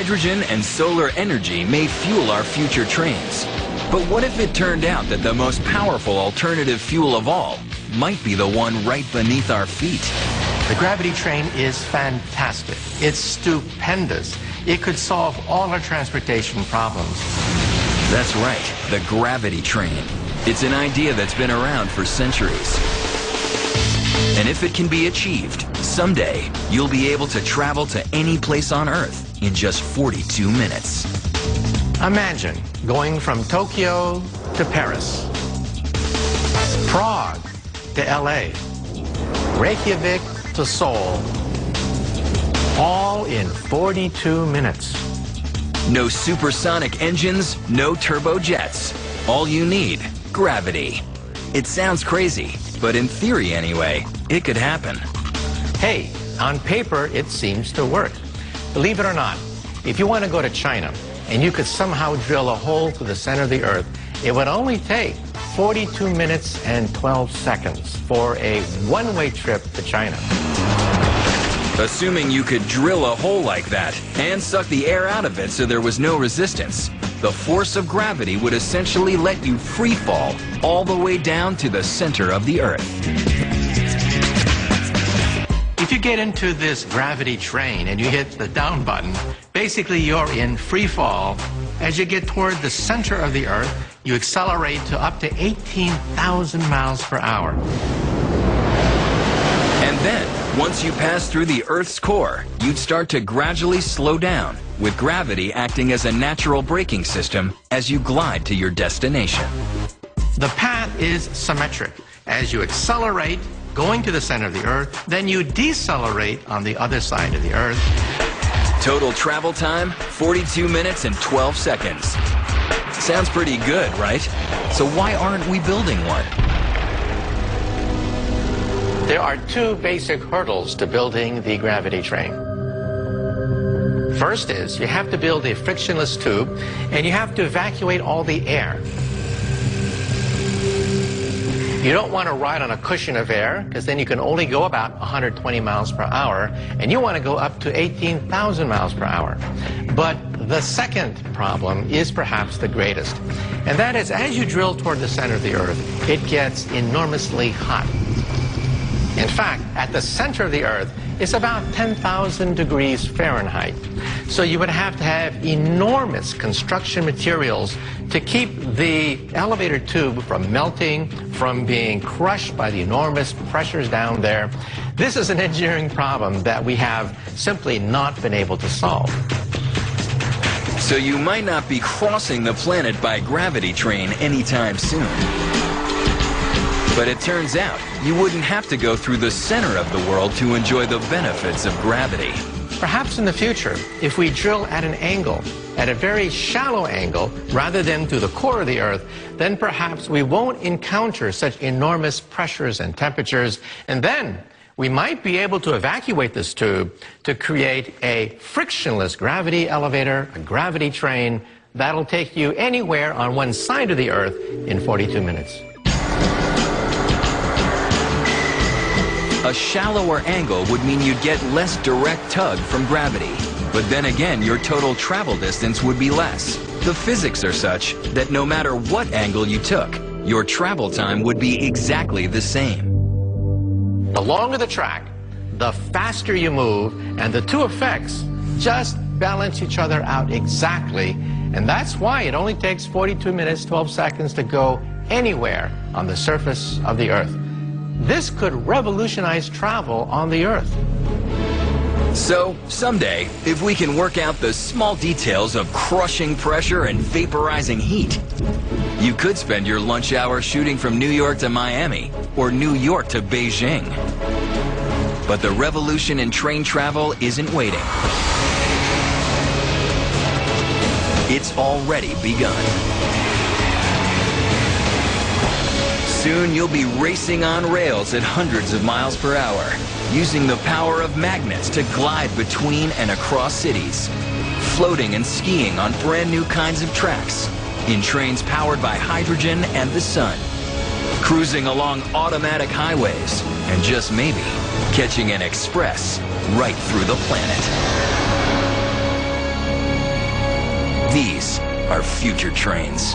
Hydrogen and solar energy may fuel our future trains. But what if it turned out that the most powerful alternative fuel of all might be the one right beneath our feet? The gravity train is fantastic. It's stupendous. It could solve all our transportation problems. That's right, the gravity train. It's an idea that's been around for centuries. And if it can be achieved, someday you'll be able to travel to any place on Earth in just 42 minutes. Imagine going from Tokyo to Paris, Prague to LA, Reykjavik to Seoul, all in 42 minutes. No supersonic engines, no turbojets. All you need, gravity. It sounds crazy, but in theory anyway, it could happen. Hey, on paper, it seems to work. Believe it or not, if you want to go to China and you could somehow drill a hole through the center of the Earth, it would only take 42 minutes and 12 seconds for a one-way trip to China. Assuming you could drill a hole like that and suck the air out of it so there was no resistance, the force of gravity would essentially let you free fall all the way down to the center of the Earth. If you get into this gravity train and you hit the down button, basically you're in free fall. As you get toward the center of the Earth, you accelerate to up to 18,000 miles per hour. And then, once you pass through the Earth's core, you'd start to gradually slow down, with gravity acting as a natural braking system as you glide to your destination. The path is symmetric. As you accelerate, going to the center of the Earth, then you decelerate on the other side of the Earth. Total travel time, 42 minutes and 12 seconds. Sounds pretty good, right? So why aren't we building one? There are two basic hurdles to building the gravity train. First is you have to build a frictionless tube and you have to evacuate all the air. You don't want to ride on a cushion of air because then you can only go about 120 miles per hour and you want to go up to 18,000 miles per hour. But the second problem is perhaps the greatest, and that is as you drill toward the center of the Earth, it gets enormously hot. In fact, at the center of the Earth, it's about 10,000 degrees Fahrenheit. So you would have to have enormous construction materials to keep the elevator tube from melting, from being crushed by the enormous pressures down there. This is an engineering problem that we have simply not been able to solve. So you might not be crossing the planet by gravity train anytime soon. But it turns out you wouldn't have to go through the center of the world to enjoy the benefits of gravity. Perhaps in the future, if we drill at an angle, at a very shallow angle, rather than through the core of the Earth, then perhaps we won't encounter such enormous pressures and temperatures, and then we might be able to evacuate this tube to create a frictionless gravity elevator, a gravity train, that'll take you anywhere on one side of the Earth in 42 minutes. A shallower angle would mean you'd get less direct tug from gravity. But then again, your total travel distance would be less. The physics are such that no matter what angle you took, your travel time would be exactly the same. The longer the track, the faster you move, and the two effects just balance each other out exactly. And that's why it only takes 42 minutes, 12 seconds to go anywhere on the surface of the Earth. This could revolutionize travel on the Earth. So, someday, if we can work out the small details of crushing pressure and vaporizing heat, you could spend your lunch hour shooting from New York to Miami or New York to Beijing. But the revolution in train travel isn't waiting. It's already begun. Soon you'll be racing on rails at hundreds of miles per hour, using the power of magnets to glide between and across cities, floating and skiing on brand new kinds of tracks, in trains powered by hydrogen and the sun, cruising along automatic highways, and just maybe catching an express right through the planet. These are future trains.